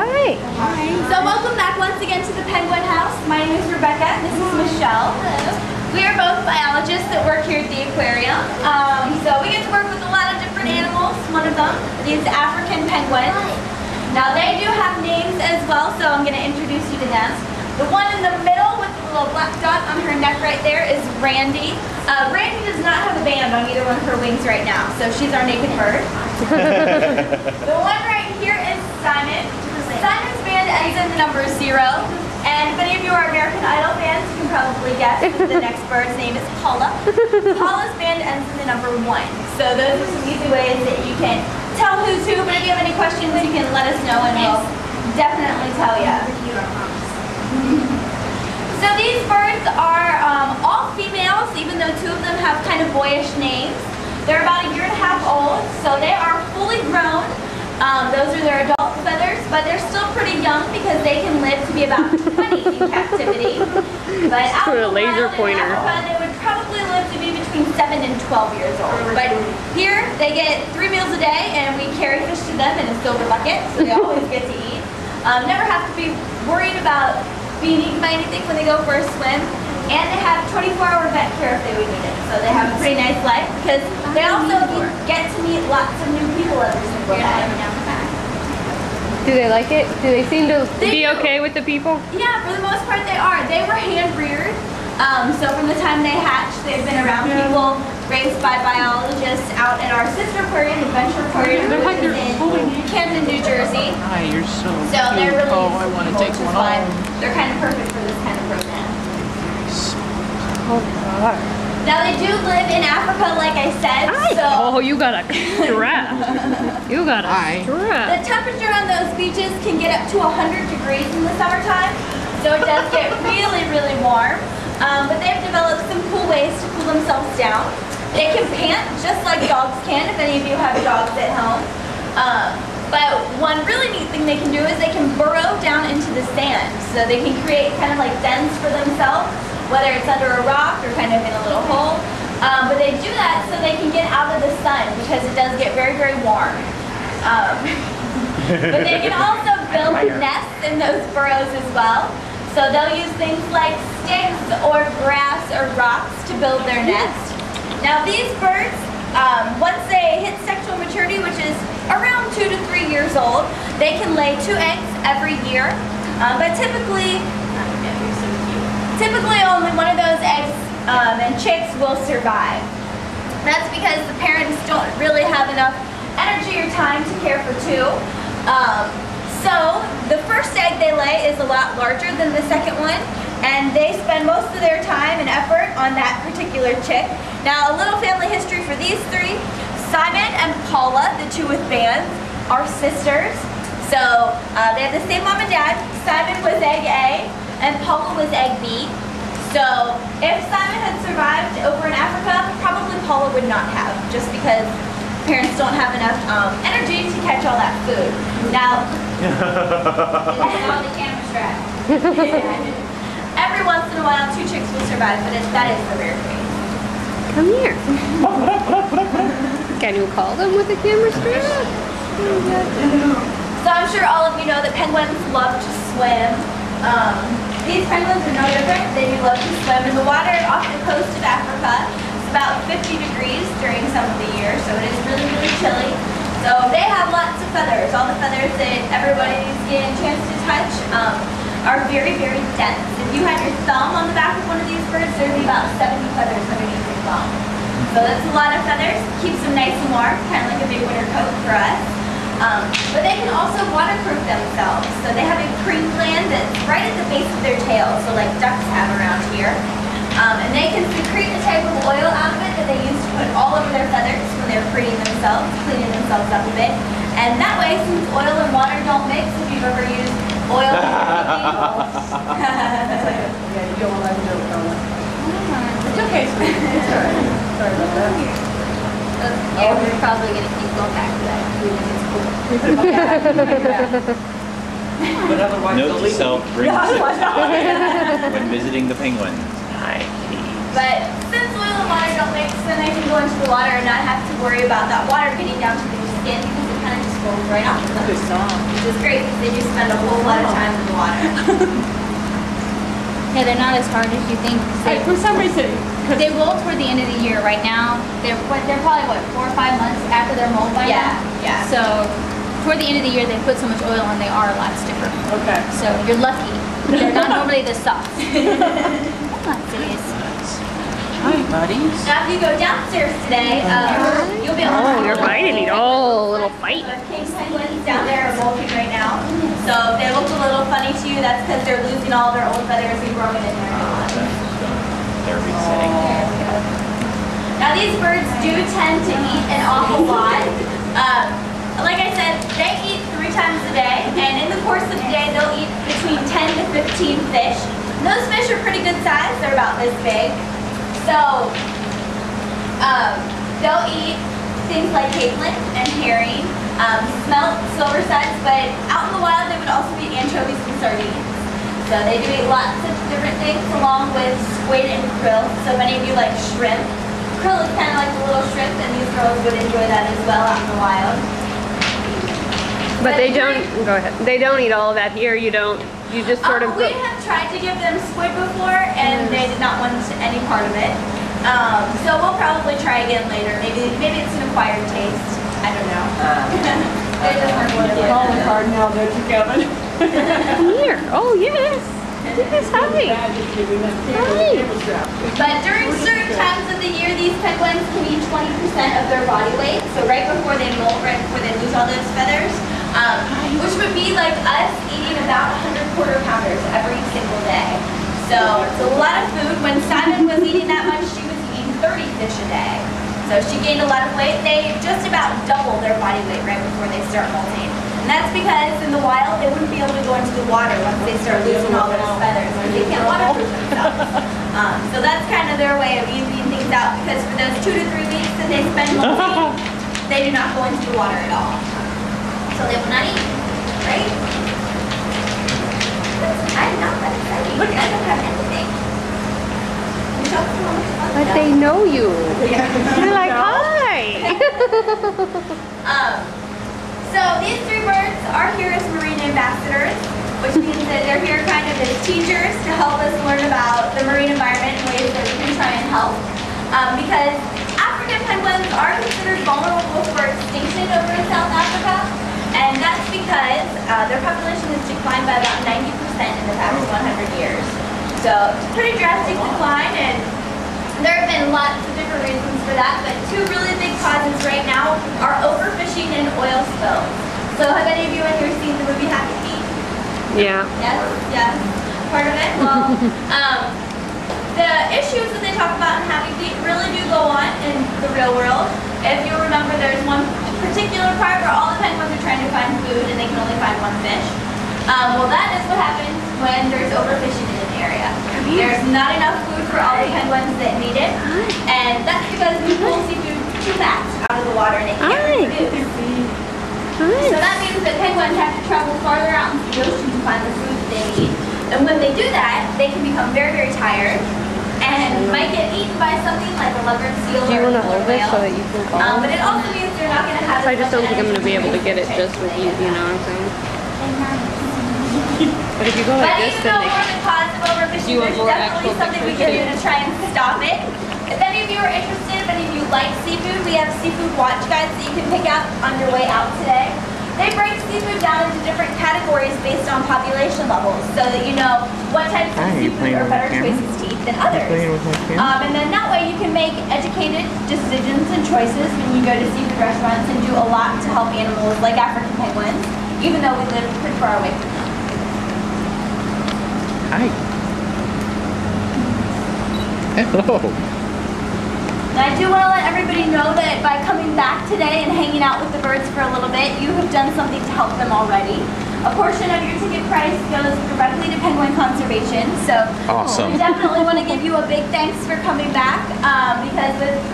Hi. Hi. So welcome back once again to the Penguin House. My name is Rebecca and this is Michelle. Hello. We are both biologists that work here at the aquarium. So we get to work with a lot of different animals. One of them is African penguins. Now they do have names as well, so I'm going to introduce you to them. The one in the middle with the little black dot on her neck right there is Randy. Randy does not have a band on either one of her wings right now, so she's our naked bird. The one right here is Simon. Simon's band ends in the number 0. And if any of you are American Idol fans, you can probably guess that the next bird's name is Paula. Paula's band ends in the number 1. So those are some easy ways that you can tell who's who, but if you have any questions, you can let us know and we'll definitely tell you. So these birds are all females, even though 2 of them have kind of boyish names. They're about 1.5 years old, so they are fully grown. Those are their adult feathers, but they're still pretty young because they can live to be about 20 in captivity. But out in the wild in Africa, they would probably live to be between 7 and 12 years old. But here, they get 3 meals a day, and we carry fish to them in a silver bucket, so they always get to eat. Never have to be worried about being eaten by anything when they go for a swim. And they have 24-hour vet care if they would need it. So they have a pretty nice life because they also get to meet lots of new people every single day. Do they like it? Do they seem to be okay with the people? Yeah, for the most part they are. They were hand reared. So from the time they hatched, they've been around people, raised by biologists out at our sister aquarium, Adventure Aquarium, in Camden, New Jersey. Hi, you're so they're really I want to take one home. They're kind of perfect for this kind of program. Oh God. Now they do live in Africa, like I said. So you got a strap. You got a strap. The temperature on those beaches can get up to 100 degrees in the summertime, so it does get really, really warm. But they've developed some cool ways to cool themselves down. They can pant just like dogs can, if any of you have dogs at home. But one really neat thing they can do is they can burrow down into the sand. So they can create kind of like dens for themselves, whether it's under a rock or kind of in a little hole. But they do that so they can get out of the sun because it does get very, very warm. But they can also build nests in those burrows as well. So they'll use things like sticks or grass or rocks to build their nest. Now these birds, once they hit sexual maturity, which is around 2 to 3 years old, they can lay 2 eggs every year. But typically only one of those eggs and chicks will survive. That's because the parents don't really have enough energy or time to care for 2. So the first egg they lay is a lot larger than the second one, and they spend most of their time and effort on that particular chick. Now a little family history for these 3. Simon and Paula, the 2 with bands, are sisters. So they have the same mom and dad. Simon was egg A and Paula was egg B. So if Simon had survived over in Africa, probably Paula would not have, just because parents don't have enough energy to catch all that food. Now, on the camera strap. Every once in a while, 2 chicks will survive, but that is the rare case. Come here. Can you call them with a camera strap? So I'm sure all of you know that penguins love to swim. These penguins are no different. They do love to swim in the water off the coast of Africa. It's about 50 degrees during some of the year, so it is really, really chilly. So they have lots of feathers. All the feathers that everybody's getting a chance to touch are very, very dense. If you had your thumb on the back of one of these birds, there would be about 70 feathers underneath your thumb. So that's a lot of feathers. Keeps them nice and warm, kind of like a big winter coat for us. But they can also waterproof themselves. So they have a cream gland that's right at the base of their tail, so like ducks have around here. And they can secrete a type of oil out of it that they use to put all over their feathers when they're freeing themselves, cleaning themselves up a bit. And that way, since oil and water don't mix, if you've ever used oil and Yeah, you don't want to do it. It's okay, sweetie. It's alright. Sorry about that. Yeah, we're probably going to keep going back to that. Note to self, bring when visiting the penguins. But since oil and water don't mix, then they can go into the water and not have to worry about that water getting down to their skin because it kind kind of just rolls right off of them. They're soft. Which is great because they do spend a whole lot of time in the water. Yeah, they're not as hard as you think. For some reason, They will toward the end of the year. Right now, they're probably what 4 or 5 months after they're mold by now. Yeah. So toward the end of the year, they put so much oil on, they are a lot stiffer. okay. So you're lucky. They're not normally this soft. Hold on, please. Hi, buddies. Now, if you go downstairs today, you'll be able to Oh, you're biting it. Oh, a little fight. The king penguins down there are molting right now. So if they look a little funny to you, that's because they're losing all their old feathers and growing in there. They're resetting. Now these birds do tend to eat an awful lot. Like I said, they eat 3 times a day, and in the course of the day, they'll eat between 10 to 15 fish. And those fish are pretty good size. They're about this big. So they'll eat things like hageling and herring, smelt, silver sides, but out in the wild, they would also eat anchovies and sardines. So they do eat lots of different things along with squid and krill. So many of you like shrimp. Krill is kind of like a little shrimp, and these girls would enjoy that as well out in the wild. But they don't, go ahead. They don't eat all of that here. You just sort of We have tried to give them squid before, and they did not want any part of it. So we'll probably try again later. Maybe it's an acquired taste. I don't know. They just weren't what it They're calling was. hard now, don't you, Kevin? here. Oh, yes. Yes, hi. But during certain times of the year, these penguins can eat 20% of their body weight. So right before they molt, right before they lose all those feathers, which would be like us eating about 100 quarter pounders every single day. So it's a lot of food. When Simon was eating that much, she was eating 30 fish a day. So she gained a lot of weight. They just about double their body weight right before they start molting. And that's because in the wild, they wouldn't be able to go into the water once they start losing all those feathers because they can't waterproof themselves. So that's kind of their way of evening things out, because for those 2 to 3 weeks that they spend molting, they do not go into the water at all. So they will not eat, right? I'm not that excited. I don't have anything. But they know you. They're like, hi. So these 3 birds are here as marine ambassadors, which means that they're here kind of as teachers to help us learn about the marine environment and ways that we can try and help. Because African penguins are considered vulnerable for extinction over in South Africa, and that's because their population has declined by about 90% in the past 100 years. So it's a pretty drastic decline, and there have been lots of different reasons for that, but 2 really big causes right now are overfishing and oil spills. So have any of you in here seen the movie Happy Feet? Yeah. Yes, part of it. Well, the issues that they talk about in Happy Feet really do go on in the real world. If you remember, there's one particular part where all the penguins are trying to find food and they can only find 1 fish. Well, that is what happens when there's overfishing in an area. There's not enough food for all the penguins that need it, and that's because we pull seafood too fast out of the water and it can't reproduce. So that means that penguins have to travel farther out into the ocean to find the food that they need. And when they do that, they can become very, very tired and might get eaten by something like a leopard seal Do you or want to a hold this whale. so that you can call? But it also means they're not going to have I as just much don't think I'm going to be able to energy get it just with you, you know what I'm saying? But if you go But like this, even then though they we're the cause of overfishing, You want there's more definitely actual something we can do pictures to try and stop it. If any of you are interested, if any of you like seafood, we have seafood watch guides that you can pick up on your way out today. They break seafood down into different categories based on population levels, so that you know what types of seafood are better choices to eat than others. And then that way you can make educated decisions and choices when you go to seafood restaurants and do a lot to help animals like African penguins, even though we live pretty far away from them. Hi. Hello. And I do want to let everybody know that by coming back today and hanging out with the birds for a little bit, you have done something to help them already. A portion of your ticket price goes directly to penguin conservation, so Awesome. we definitely want to give you a big thanks for coming back, because with